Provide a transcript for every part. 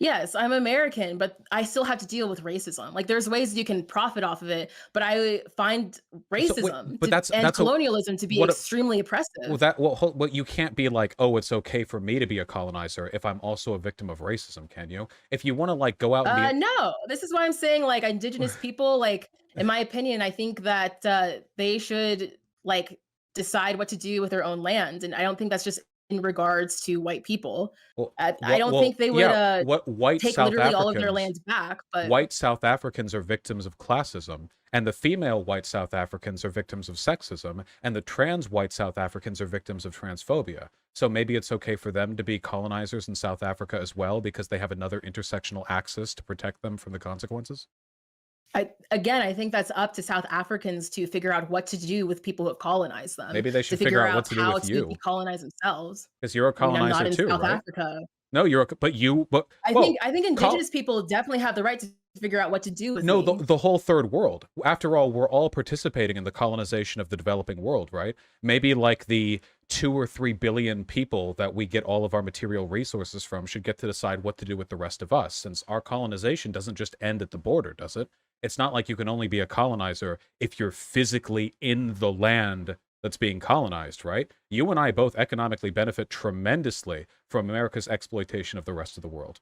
Yes, I'm American, but I still have to deal with racism. Like, there's ways you can profit off of it, but I find So wait, racism but to and that's a colonialism to be what a extremely well, oppressive. that well, well, you can't be like, "Oh, it's okay for me to be a colonizer if I'm also a victim of racism," can you? If you wanna, like, go out and be No, this is why I'm saying, like, indigenous people, like, in my opinion, I think that, they should, like, decide what to do with their own land, and I don't think that's just in regards to white people. well I don't think they would, yeah, what take literally all of their lands back, but white South Africans are victims of classism, and the female white South Africans are victims of sexism, and the trans white South Africans are victims of transphobia. So maybe it's okay for them to be colonizers in South Africa as well because they have another intersectional axis to protect them from the consequences? I think that's up to South Africans to figure out what to do with people who have colonized them, Maybe they to should figure figure out out what to do how with to you, decolonize themselves. because 'cause you're a I mean, I'm not colonizer in too, South right? Africa. No, you're a c but you but I think well, I think col indigenous people definitely have the right to figure out what to do with no, me. the whole third world. After all, we're all participating in the colonization of the developing world, right? Maybe like the 2 or 3 billion people that we get all of our material resources from should get to decide what to do with the rest of us, since our colonization doesn't just end at the border, does it? It's not like you can only be a colonizer if you're physically in the land that's being colonized, right? You and I both economically benefit tremendously from America's exploitation of the rest of the world.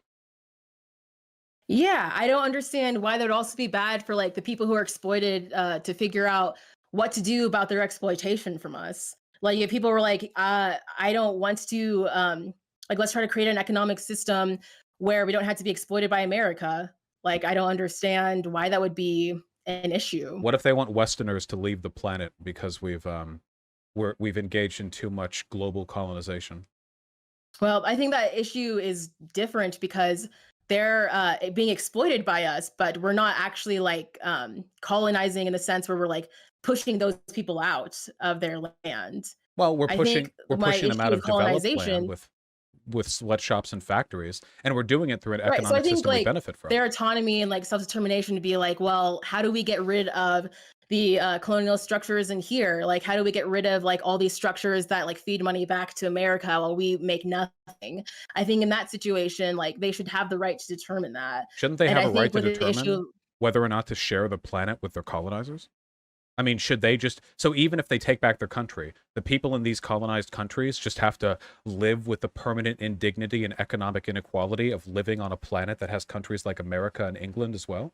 Yeah, I don't understand why that would also be bad for, like, the people who are exploited, to figure out what to do about their exploitation from us. Like, if people were like, "I don't want to, like, let's try to create an economic system where we don't have to be exploited by America." Like, I don't understand why that would be an issue. What if they want Westerners to leave the planet because we've engaged in too much global colonization? Well, I think that issue is different because they're being exploited by us, but we're not actually like colonizing in the sense where we're like pushing those people out of their land. Well, I think we're my pushing them issue out with of developed land colonization, with sweatshops and factories, and we're doing it through an right? So I economic think system we like benefit from. their autonomy and like self determination to be like, well, how do we get rid of the colonial structures in here? Like, how do we get rid of like all these structures that like feed money back to America while we make nothing? I think in that situation, like they should have the right to determine that. Shouldn't they And have I a right think to with the determine issue, whether or not to share the planet with their colonizers? I mean, should they just so even if they take back their country, the people in these colonized countries just have to live with the permanent indignity and economic inequality of living on a planet that has countries like America and England as well?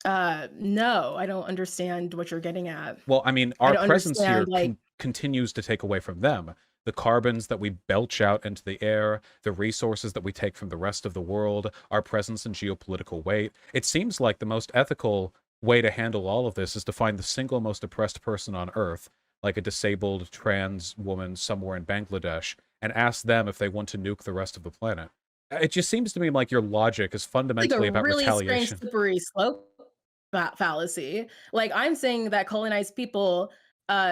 no, I don't understand what you're getting at. Well, I mean, I our don't presence here understand like continues to take away from them. The carbons that we belch out into the air, the resources that we take from the rest of the world, our presence in geopolitical weight. It seems like the most ethical way to handle all of this is to find the single most oppressed person on earth, like a disabled trans woman somewhere in Bangladesh, and ask them if they want to nuke the rest of the planet. It just seems to me like your logic is like a fundamentally about really strange retaliation. slippery slope fallacy. Like I'm saying that colonized people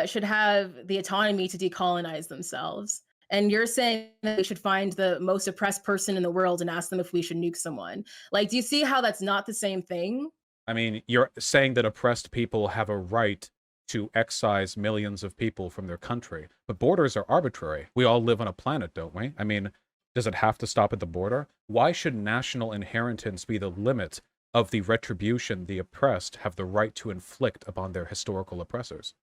should have the autonomy to decolonize themselves. And you're saying that we should find the most oppressed person in the world and ask them if we should nuke someone. Like, do you see how that's not the same thing? I mean, you're saying that oppressed people have a right to excise millions of people from their country, but borders are arbitrary. We all live on a planet, don't we? I mean, does it have to stop at the border? Why should national inheritance be the limit of the retribution the oppressed have the right to inflict upon their historical oppressors?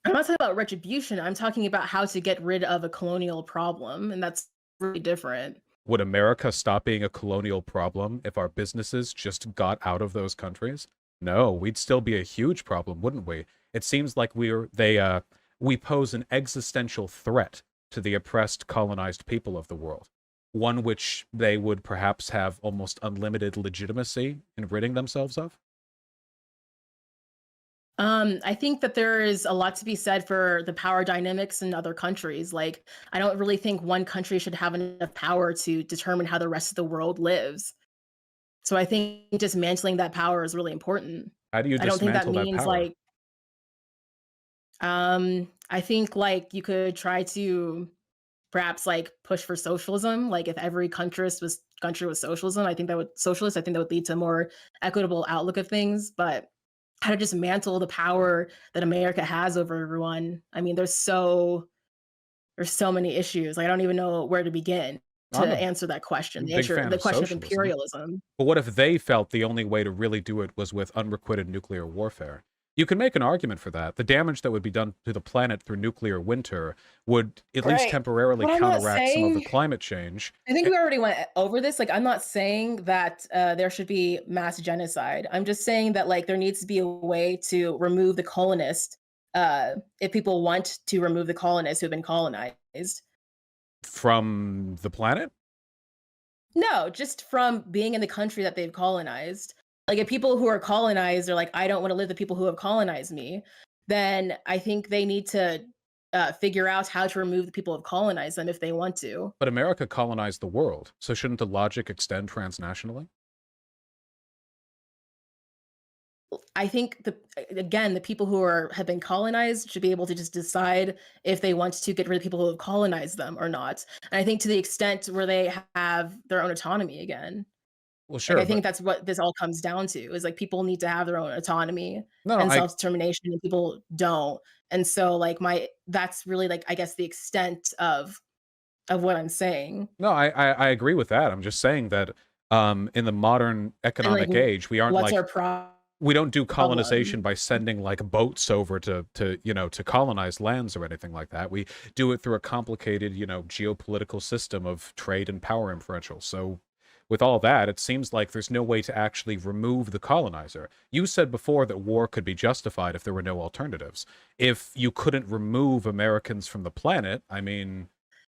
I'm not talking about retribution. I'm talking about how to get rid of a colonial problem. And that's really different. Would America stop being a colonial problem if our businesses just got out of those countries? No, we'd still be a huge problem, wouldn't we? It seems like we pose an existential threat to the oppressed, colonized people of the world, one which they would perhaps have almost unlimited legitimacy in ridding themselves of. I think that there is a lot to be said for the power dynamics in other countries. Like, I don't really think one country should have enough power to determine how the rest of the world lives. So I think dismantling that power is really important. How do you I don't think that dismantle that means power? like, I think like you could try to perhaps like push for socialism. Like if every country was socialism, I think that would lead to a more equitable outlook of things. But how to dismantle the power that America has over everyone. I mean, there's so many issues. Like, I don't even know where to begin. to I'm a answer that question, big fan the of question of socialism. imperialism. But what if they felt the only way to really do it was with unrequited nuclear warfare? You can make an argument for that. The damage that would be done to the planet through nuclear winter would at least Right. temporarily But I'm not counteract some of the saying climate change. I think we already went over this. Like, I'm not saying that there should be mass genocide. I'm just saying that like there needs to be a way to remove the colonists if people want to remove the colonists who've been colonized. From the planet? No, just from being in the country that they've colonized. Like, if people who are colonized are like, I don't want to live with the people who have colonized me, then I think they need to figure out how to remove the people who have colonized them if they want to. But America colonized the world, so shouldn't the logic extend transnationally? I think the people who have been colonized should be able to just decide if they want to get rid of people who have colonized them or not. And I think to the extent where they have their own autonomy again. Well, Like, sure, I but think that's what this all comes down to, is, like, people need to have their own autonomy no, and self-determination, and people don't. And so, like, that's really, like, I guess, the extent of what I'm saying. I agree with that. I'm just saying that in the modern And, like, economic age, we aren't what's like our we don't do colonization problem? by sending like boats over to to colonize lands or anything like that. We do it through a complicated, geopolitical system of trade and power differential. So with all that, it seems like there's no way to actually remove the colonizer. You said before that war could be justified if there were no alternatives. If you couldn't remove Americans from the planet, I mean,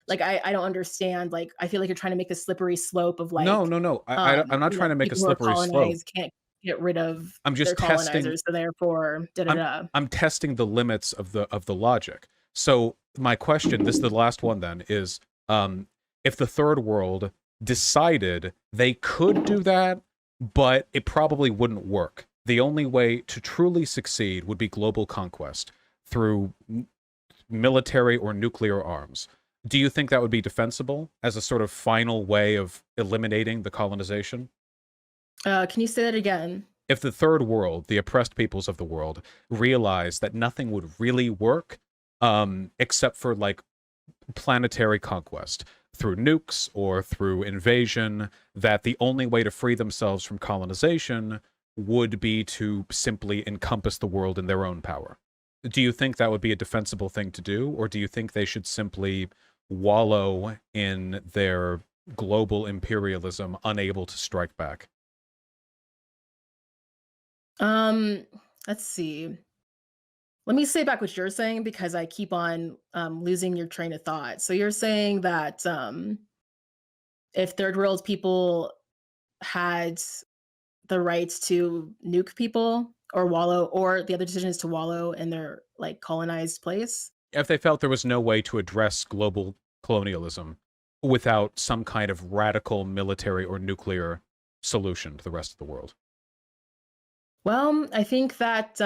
Like, I don't understand, like, I feel like you're trying to make the slippery slope of, no, like, no, no. I'm not trying to make a people who are slippery slope. colonized can't get rid of I'm their just testing colonizers, so therefore da da I'm da. I'm testing the limits of the logic. So my question, this is the last one then, is if the third world decided they could do that, but it probably wouldn't work. The only way to truly succeed would be global conquest through military or nuclear arms. Do you think that would be defensible as a sort of final way of eliminating the colonization? Can you say that again? If the third world, the oppressed peoples of the world, realized that nothing would really work except for like planetary conquest through nukes or through invasion, that the only way to free themselves from colonization would be to simply encompass the world in their own power. Do you think that would be a defensible thing to do, or do you think they should simply wallow in their global imperialism, unable to strike back? Um, let's see. Let me say back what you're saying because I keep on losing your train of thought. So you're saying that if third world people had the rights to nuke people or wallow, or the other decision is to wallow in their like colonized place. If they felt there was no way to address global colonialism without some kind of radical military or nuclear solution to the rest of the world. Well, I think that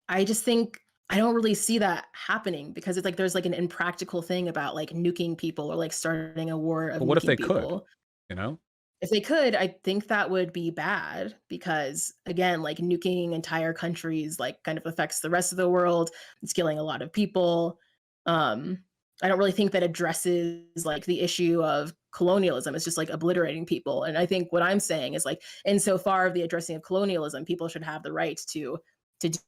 I just think I don't really see that happening because it's like there's like an impractical thing about like nuking people or like starting a war of But what if they nuking could? people. You know? If they could, I think that would be bad because again, like nuking entire countries like kind of affects the rest of the world. It's killing a lot of people. Um, I don't really think that addresses like the issue of colonialism. It's just like obliterating people. And I think what I'm saying is like insofar of the addressing of colonialism, people should have the right to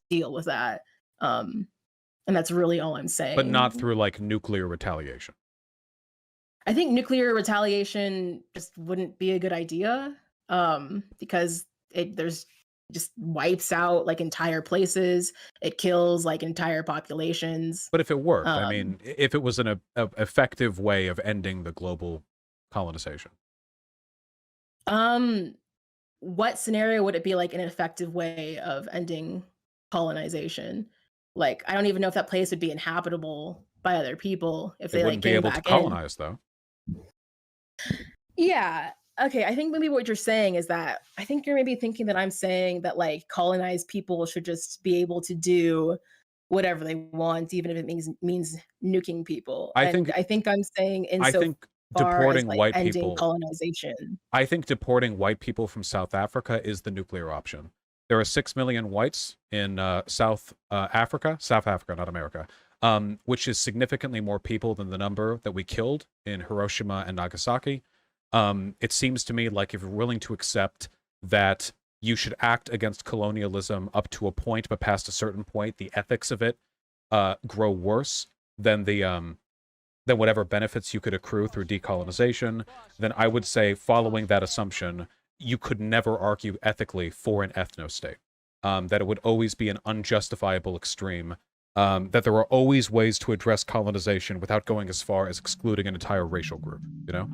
deal with that. Um, and that's really all I'm But not saying. through like nuclear retaliation. I think nuclear retaliation just wouldn't be a good idea, because there's just wipes out like entire places. It kills like entire populations. But if it worked, I Um, mean, if it was a effective way of ending the global colonization. um, what scenario would it be like an effective way of ending colonization? Like, I don't even know if that place would be inhabitable by other people if It they like wouldn't be came able to back in. colonize, though. Yeah. Okay, I think maybe what you're saying is that I think you're maybe thinking that I'm saying that like colonized people should just be able to do whatever they want, even if it means nuking people. I And think I think I'm saying I insofar think as deporting like white ending people colonization. I think deporting white people from South Africa is the nuclear option. There are 6 million whites in South Africa, not America, which is significantly more people than the number that we killed in Hiroshima and Nagasaki, it seems to me like if you're willing to accept that you should act against colonialism up to a point, but past a certain point, the ethics of it grow worse than than whatever benefits you could accrue through decolonization, then I would say, following that assumption, you could never argue ethically for an ethno-state. That it would always be an unjustifiable extreme, that there are always ways to address colonization without going as far as excluding an entire racial group, you know?